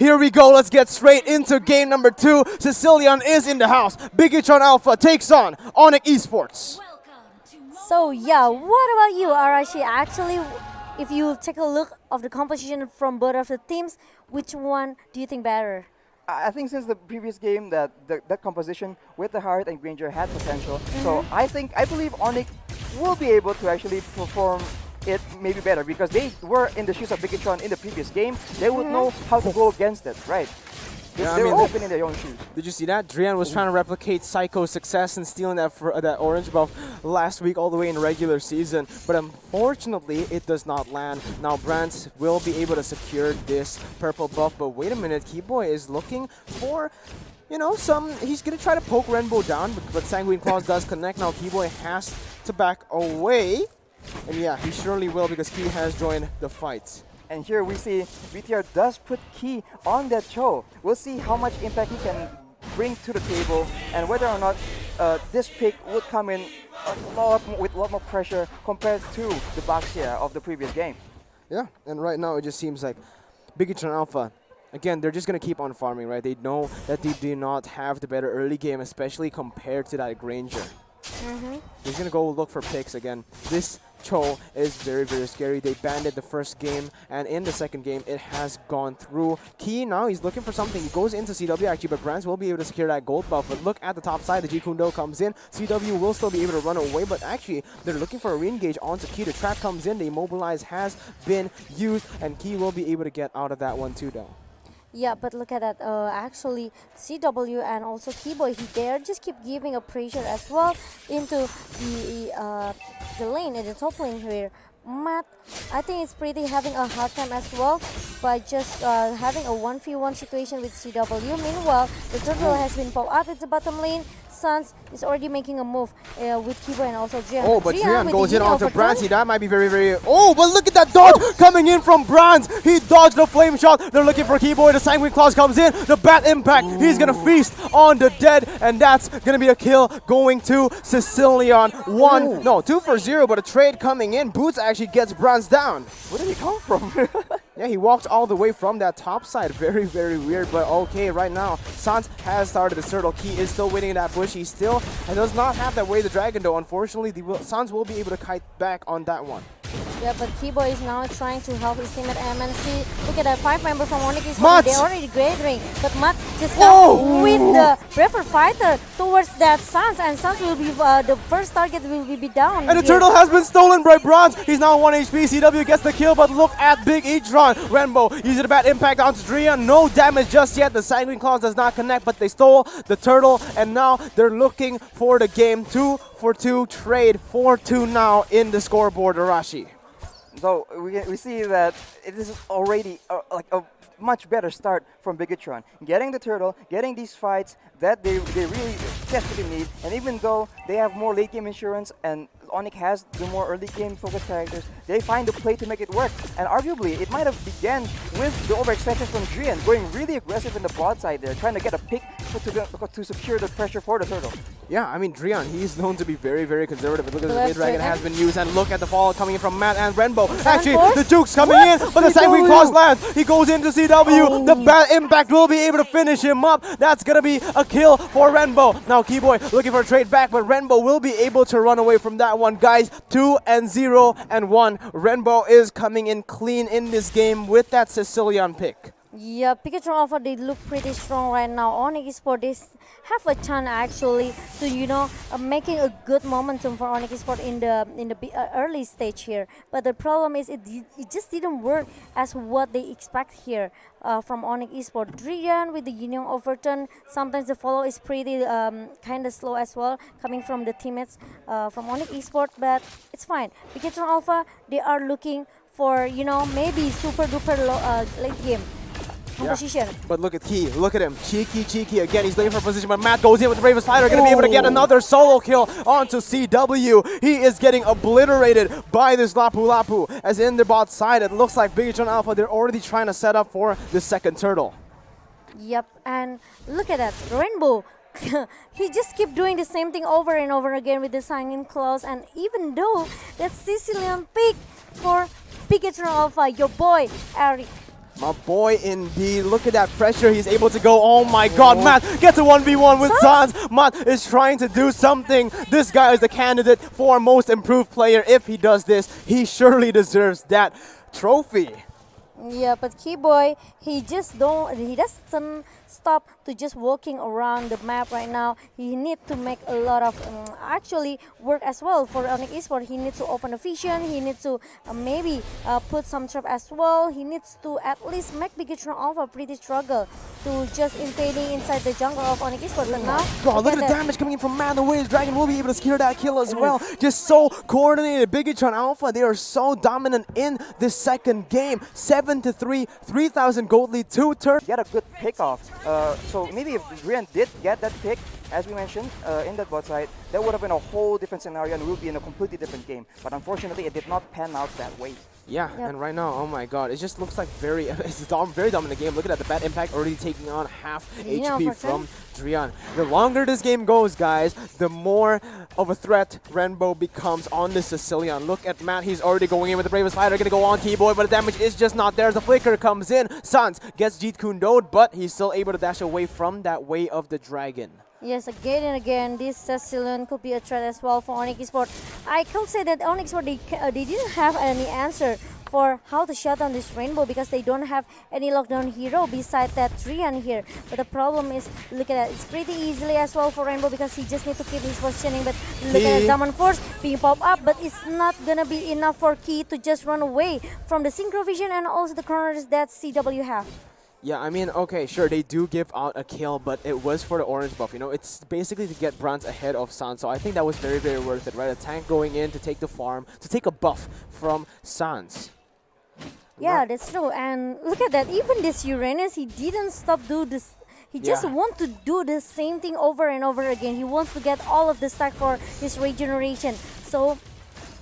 Here we go, let's get straight into game number 2. Sicilian is in the house. Bigetron Alpha takes on ONIC Esports. So yeah, what about you, Arashi? Actually, if you take a look of the composition from both of the teams, which one do you think better? I think since the previous game that that composition with the Heart and Granger had potential. So I believe ONIC will be able to actually perform it maybe better because they were in the shoes of Bigetron in the previous game. They would know how to go against it, right? Yeah, they were open in their own shoes. Did you see that? Drian was trying to replicate Psycho's success and stealing that orange buff last week all the way in regular season. But unfortunately, it does not land. Now Brands will be able to secure this purple buff. But wait a minute, Keyboy is looking for, you know, he's going to try to poke Rainbow down, but Sanguine Claws does connect. Now Keyboy has to back away. And yeah, he surely will because Key has joined the fight. And here we see BTR does put Key on that Cho. We'll see how much impact he can bring to the table and whether or not this pick would come in with a lot more pressure compared to the Baxia of the previous game. Yeah, and right now it just seems like Bigetron Alpha, again, they're just going to keep on farming, right? They know that they do not have the better early game, especially compared to that Granger. He's going to go look for picks again. This Cho is very, very scary. They banned it the first game, and in the second game, it has gone through. Key now, he's looking for something. He goes into CW actually, but Brands will be able to secure that gold buff. But look at the top side, the G Kundo comes in. CW will still be able to run away, but actually, they're looking for a re-engage onto Key. The trap comes in, the immobilize has been used, and Key will be able to get out of that one too, though. Yeah, but look at that. Actually, CW and also Keyboy, they are just keep giving a pressure as well into the lane, in the top lane here. Matt, I think it's pretty having a hard time as well by just having a 1v1 situation with CW. Meanwhile, the turtle has been popped up. It's the bottom lane. Suns is already making a move with Keyboy and also Drian. Oh, but Drian goes in onto Brands. That might be very, very... Oh, but look at that dodge coming in from Brands. He dodged the flame shot. They're looking for Keyboy. The Sanguine Claws comes in. The bat impact. He's going to feast on the dead. And that's going to be a kill going to Sicilian. 2 for 0, but a trade coming in. Boots actually gets Brands down. Where did he come from? Yeah, he walked all the way from that top side. Very, very weird, but okay, right now, Sans has started the turtle. Key is still waiting in that bush. He still does not have that way the dragon, though. Unfortunately, Sans will be able to kite back on that one. Yeah, but Keyboy is now trying to help his teammate MNC. Look at that 5 member from ONIC Esports. They're already grading, but Matt just got with the Prefer Fighter towards that Sans, and Sans will be the first target will be down. And the turtle has been stolen by Bronze. He's now 1 HP. CW gets the kill, but look at Bigetron. Rainbow using a bad impact onto Drian. No damage just yet. The Sanguine Claws does not connect, but they stole the turtle, and now they're looking for the game. 2 for 2 trade. 4-2 now in the scoreboard, Arashi. So we see that it is already like a much better start from Bigetron. Getting the turtle, getting these fights that they really desperately need, and even though they have more late game insurance and ONIC has the more early game focused characters, they find a play to make it work. And arguably, it might have began with the overextension from Drian, going really aggressive in the bot side there, trying to get a pick to secure the pressure for the turtle. Yeah, I mean, Drian, he's known to be very, very conservative. But look at the mid dragon has been used, and look at the fall coming in from Matt and Rainbow. Actually, the Duke's coming in, but the Sanguine Claws lands. He goes into CW. The bad impact will be able to finish him up. That's going to be a kill for Rainbow. Now, Keyboy looking for a trade back, but Rainbow will be able to run away from that one. Guys, 2-0-1. Rainbow is coming in clean in this game with that Sicilian pick. Yeah, Bigetron Alpha, they look pretty strong right now. ONIC Esports, they have a chance actually to, making a good momentum for ONIC Esports in the early stage here. But the problem is it just didn't work as what they expect here from ONIC Esports. Drian with the Union overturn, sometimes the follow is pretty kind of slow as well, coming from the teammates from ONIC Esports, but it's fine. Bigetron Alpha, they are looking for, maybe super duper late game. Yeah. But look at Key, look at him, cheeky again. He's looking for a position, but Matt goes in with the Raven Slider, going to be able to get another solo kill onto CW. He is getting obliterated by this Lapu Lapu. As in the bot side, it looks like Bigetron Alpha, they're already trying to set up for the second turtle. Yep, and look at that, Rainbow. He just keep doing the same thing over and over again with the Sanguine Claws, and even though that Sicilian pick for Bigetron Alpha, your boy Eric. My boy indeed. Look at that pressure. He's able to go. Oh my god, Matt gets a 1v1 with Sans. Matt is trying to do something. This guy is the candidate for most improved player. If he does this, he surely deserves that trophy. Yeah, but Keyboy, he doesn't stop to just walking around the map right now. He needs to make a lot of actually work as well for ONIC Esports. He needs to open a vision. He needs to maybe put some trap as well. He needs to at least make Bigetron Alpha pretty struggle to just invading inside the jungle of ONIC Esports. But now, God, look at the damage coming in from Matt. The way Dragon will be able to secure that kill as well. Just so coordinated. Bigetron Alpha, they are so dominant in this second game. 7-3, 3,000 gold lead, 2 turns. Get a good pick off. So maybe if Brian did get that pick, as we mentioned in that bot side, that would have been a whole different scenario and we would be in a completely different game. But unfortunately, it did not pan out that way. Yeah, and right now, oh my god, it just looks like very dominant game. Look at that, the bad impact already taking on half HP from Drian. The longer this game goes, guys, the more of a threat Rainbow becomes on the Sicilian. Look at Matt, he's already going in with the bravest fighter, gonna go on Keyboy, but the damage is just not there. The flicker comes in, Sans gets Jeet Kundoed, but he's still able to dash away from that way of the dragon. Yes, again and again, this Sicilian could be a threat as well for ONIC Esports. I could say that ONIC Esports, they didn't have any answer for how to shut down this Rainbow because they don't have any lockdown hero besides that Trian here. But the problem is, look at that, it's pretty easily as well for Rainbow because he just needs to keep his positioning. But look at that, Diamond Force being popped up, but it's not gonna be enough for Key to just run away from the Synchro Vision and also the corners that CW have. Yeah, I mean, okay, sure, they do give out a kill, but it was for the orange buff, you know? It's basically to get Bronze ahead of Sans, so I think that was very, very worth it, right? A tank going in to take the farm, to take a buff from Sans. Yeah, that's true. And look at that, even this Uranus, he didn't stop do this. He just wants to do the same thing over and over again. He wants to get all of the stack for his regeneration. So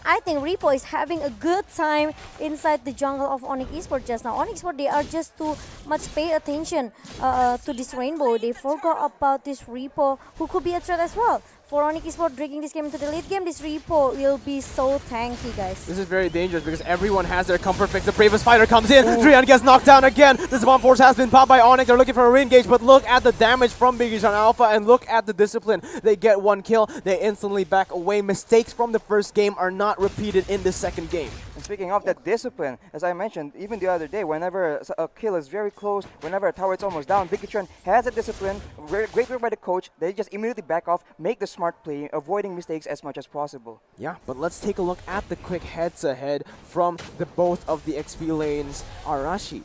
I think Repo is having a good time inside the jungle of ONIC Esports just now. ONIC Esports, they are just too much pay attention to this Rainbow. They forgot about this Repo, who could be a threat as well. For ONIC Esports dragging this game into the late game, this Repo will be so tanky, guys. This is very dangerous because everyone has their comfort fix. The bravest fighter comes in. Drian gets knocked down again. This bomb force has been popped by ONIC. They're looking for a re-engage, but look at the damage from Bigetron Alpha and look at the discipline. They get one kill. They instantly back away. Mistakes from the first game are not repeated in the second game. And speaking of that discipline, as I mentioned, even the other day, whenever a kill is very close, whenever a tower is almost down, Bigetron has a discipline, great work by the coach. They just immediately back off, make the smart play, avoiding mistakes as much as possible. Yeah, but let's take a look at the quick heads-ahead from the both of the XP lanes, Arashi.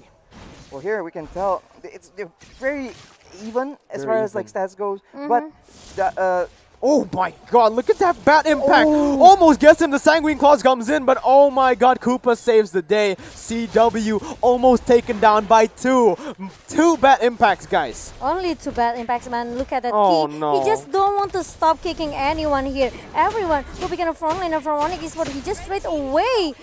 Well, here we can tell they're very even as far as like stats goes, but the oh my god, look at that bat impact! Almost gets him, the Sanguine Claws comes in, but oh my god, Koopa saves the day. CW almost taken down by two. Two bat impacts, guys. Only 2 bad impacts, man. Look at that Key. No. He just don't want to stop kicking anyone here. Everyone who became a frontliner from ONIC Esports, he just straight away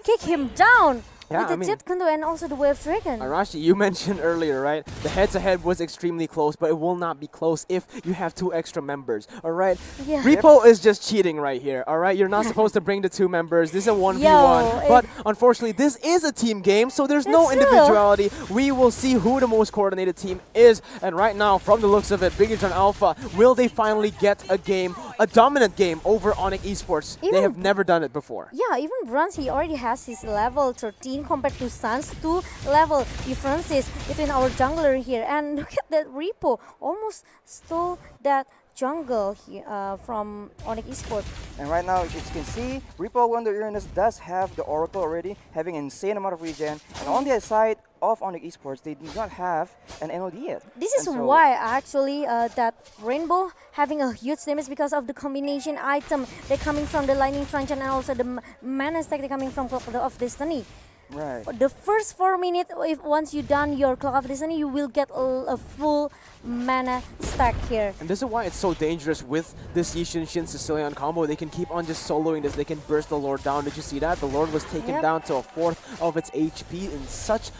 kick him down. Yeah, with the Jet Kundo and also the Wave Dragon. Arashi, you mentioned earlier, right? The head-to-head was extremely close, but it will not be close if you have 2 extra members, all right? Yeah. Repo is just cheating right here, all right? You're not supposed to bring the 2 members. This is a 1v1, but unfortunately, this is a team game, so there's no individuality. We will see who the most coordinated team is, and right now, from the looks of it, Bigetron Alpha, will they finally get a game, a dominant game over ONIC Esports? They have never done it before. Yeah, even Bronze, he already has his level 13 compared to Sans. 2 level differences between our jungler here. And look at that, Repo almost stole that jungle here from ONIC Esports. And right now, as you can see, Repo Wonder Uranus does have the Oracle already, having an insane amount of regen. And on the other side of ONIC Esports, they do not have an NOD yet. This is why actually that Rainbow having a huge damage because of the combination item. They're coming from the Lightning Truncheon and also the mana stack they're coming from Clock of Destiny. Right. The first 4 minutes, if once you done your Clock of Destiny, you will get a full mana stack here. And this is why it's so dangerous with this Yishin Shin Sicilian combo. They can keep on just soloing this. They can burst the Lord down. Did you see that? The Lord was taken down to a 1/4 of its HP in such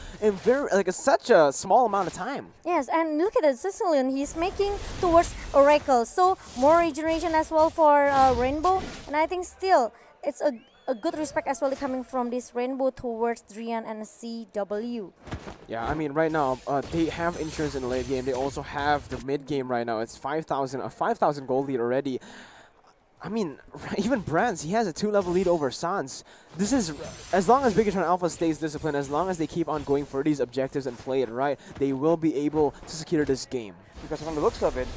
a small amount of time. Yes, and look at the Sicilian. He's making towards Oracle. So more regeneration as well for Rainbow. And I think still it's a a good respect as well coming from this Rainbow towards Drian and CW. Yeah, I mean, right now, they have insurance in the late game. They also have the mid game right now. It's 5,000, a 5,000 gold lead already. I mean, even Brands, he has a 2-level lead over Sans. This is, as long as Bigetron Alpha stays disciplined, as long as they keep on going for these objectives and play it right, they will be able to secure this game. Because from the looks of it,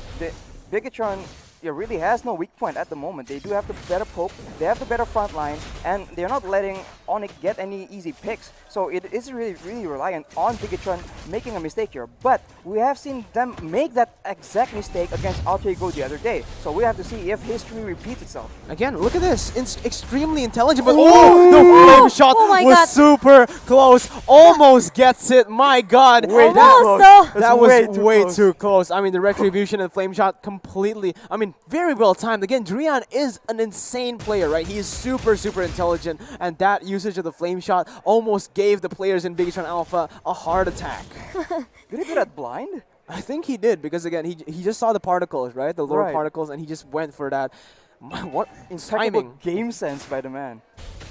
Bigetron really has no weak point at the moment. They do have the better poke, they have the better front line, and they're not letting ONIC get any easy picks. So it is really reliant on Bigetron making a mistake here. But we have seen them make that exact mistake against Alter Ego the other day. So we have to see if history repeats itself. Again, look at this. It's extremely intelligent, but oh, the flame shot was God. super close. Almost gets it. My God. That was way too close. I mean, the retribution and flame shot completely, I mean, very well timed. Again, Drian is an insane player, right? He is super intelligent, and that usage of the flame shot almost gave the players in Bigetron Alpha a heart attack. Did he do that blind? I think he did, because again, he just saw the particles, right? The lower particles, and he just went for that. What timing? Game sense by the man.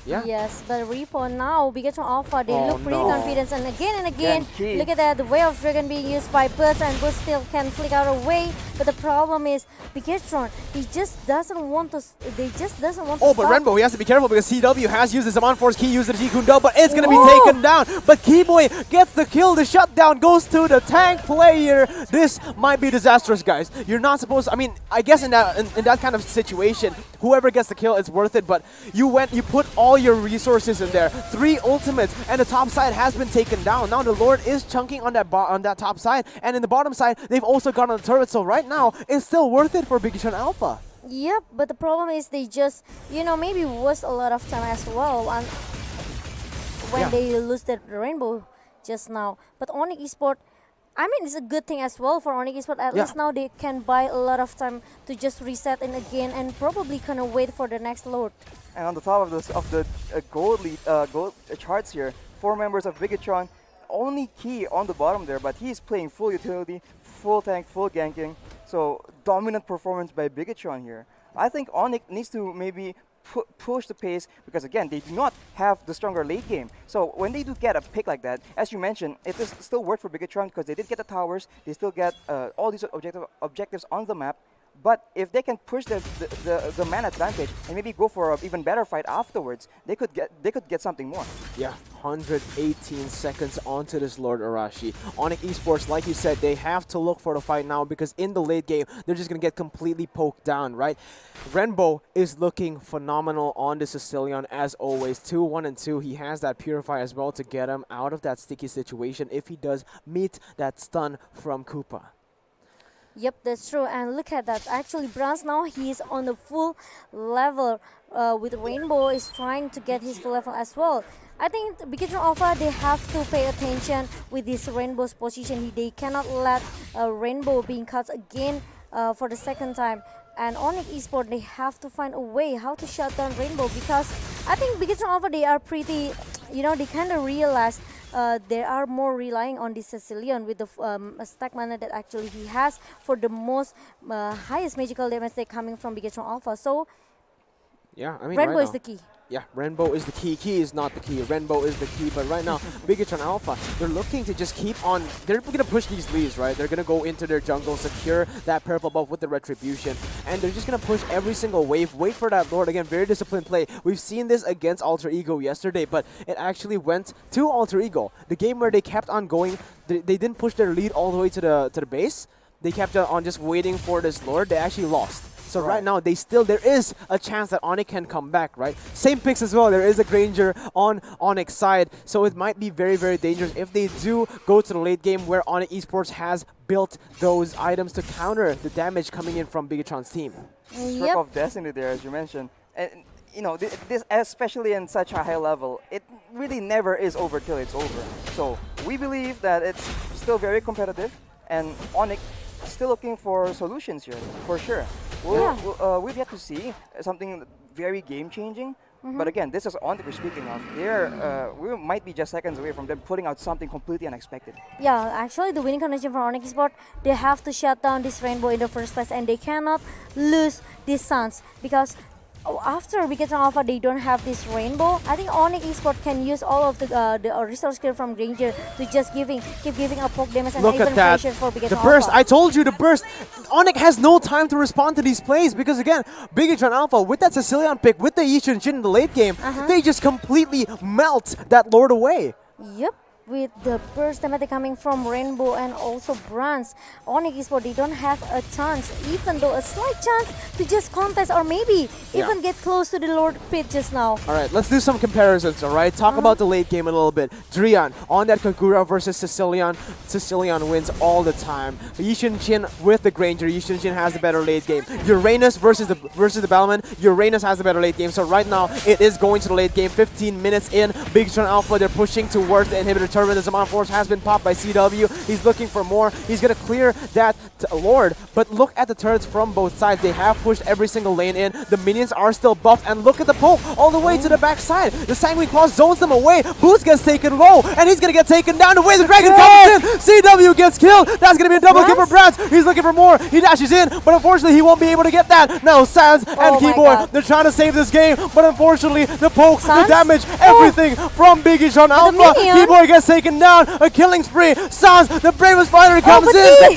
Yeah. Yes, but Repo now, Bigetron Alpha, they look pretty confident, and again, look at that, the Way of Dragon being used by Buzz, and Buzz still can flick out away, but the problem is, Bigetron, he just doesn't want to, Oh, but Renbo, he has to be careful because CW has used his Amon Force key, used the Jikundo, but it's going to be taken down, but Keyboy gets the kill, the shutdown goes to the tank player. This might be disastrous, guys. You're not supposed, I mean, I guess in that kind of situation, whoever gets the kill, it's worth it, but you put all your resources in there. 3 ultimates, and the top side has been taken down. Now the Lord is chunking on that top side, and in the bottom side, they've also got on the turret. So right now, it's still worth it for Bigetron Alpha. Yep, but the problem is they just, maybe waste a lot of time as well when they lose the Rainbow just now. But ONIC Esports, I mean, it's a good thing as well for ONIC Esports. At least now they can buy a lot of time to just reset in again and probably kind of wait for the next load. And on the top of the gold charts here, 4 members of Bigetron, only Key on the bottom there, but he's playing full utility, full tank, full ganking. So dominant performance by Bigetron here. I think ONIC needs to maybe push the pace, because again, they do not have the stronger late game. So when they do get a pick like that, as you mentioned, it is still worth for Bigetron because they did get the towers, they still get all these objectives on the map. But if they can push the man advantage and maybe go for an even better fight afterwards, they could get something more. Yeah, 118 seconds onto this Lord Arashi. ONIC Esports, like you said, they have to look for the fight now because in the late game, they're just going to get completely poked down, right? Renbo is looking phenomenal on the Sicilian as always. 2-1 and 2. He has that Purify as well to get him out of that sticky situation if he does meet that stun from Koopa. Yep, that's true. And look at that. Actually, Bronze now, he's on the full level with Rainbow is trying to get his full level as well. I think Bigetron Alpha, they have to pay attention with this Rainbow's position. They cannot let Rainbow being cut again for the second time. And ONIC Esports, they have to find a way how to shut down Rainbow, because I think Bigetron Alpha, they are pretty, they kind of realize they are more relying on this Sicilian with the stack mana that actually he has for the most highest magical damage they coming from Bigetron Alpha. So yeah, I mean, Rainbow is the key. Yeah, Rainbow is the key. Key is not the key. Rainbow is the key. But right now, Bigetron Alpha, they're looking to just keep on. They're going to push these leads, right? They're going to go into their jungle, secure that purple buff with the retribution. And they're just going to push every single wave. Wait for that Lord. Again, very disciplined play. We've seen this against Alter Ego yesterday, but it actually went to Alter Ego. The game where they kept on going. They didn't push their lead all the way to the base. They kept on just waiting for this Lord. They actually lost. So right now, there is a chance that ONIC can come back, right? Same picks as well. There is a Granger on ONIC's side. So it might be very, very dangerous if they do go to the late game where ONIC Esports has built those items to counter the damage coming in from Bigetron's team. Stroke of Destiny there, as you mentioned. And, this, especially in such a high level, it really never is over till it's over. So we believe that it's still very competitive, and ONIC still looking for solutions here, for sure. We've yet to see something very game-changing. But again, this is ONIC we're speaking of. We might be just seconds away from them putting out something completely unexpected. Yeah, actually the winning condition for ONIC Esports, they have to shut down this Rainbow in the first place, and they cannot lose this Suns, because after Bigetron Alpha, they don't have this rainbow. I think ONIC Esports can use all of the resource skill from Granger to just keep giving a poke damage and Look even at that. pressure for Bigetron The burst. Alpha. I told you the burst. ONIC has no time to respond to these plays because again, Bigetron Alpha with that Sicilian pick, with the Yishin Jin in the late game, they just completely melt that Lord away. Yep. With the burst damage coming from Rainbow and also Bronze, ONIC Esports, they don't have a chance, even though a slight chance to just contest or maybe even get close to the Lord pit just now. All right, let's do some comparisons, all right? Talk about the late game a little bit. Drian on that Kagura versus Sicilian. Sicilian wins all the time. Yishin Jin with the Granger. Yishin Jin has the better late game. Uranus versus the Bellman. Uranus has the better late game. So right now, it is going to the late game. 15 minutes in. Bigetron Alpha, they're pushing towards the inhibitor turret. The Zaman Force has been popped by CW. He's looking for more. He's going to clear that Lord. But look at the turrets from both sides. They have pushed every single lane in. The minions are still buffed. And look at the poke all the way to the backside. The Sanguine Claw zones them away. Boost gets taken low. And he's going to get taken down. The way the Dragon comes in. CW gets killed. That's going to be a double kill for Bratz. He's looking for more. He dashes in. But unfortunately, he won't be able to get that. Now, Sans and Keyboard, they're trying to save this game. But unfortunately, the poke, the damage, everything from Bigetron Alpha. Keyboard gets taken down. A killing spree. Sans, the bravest fighter, comes in.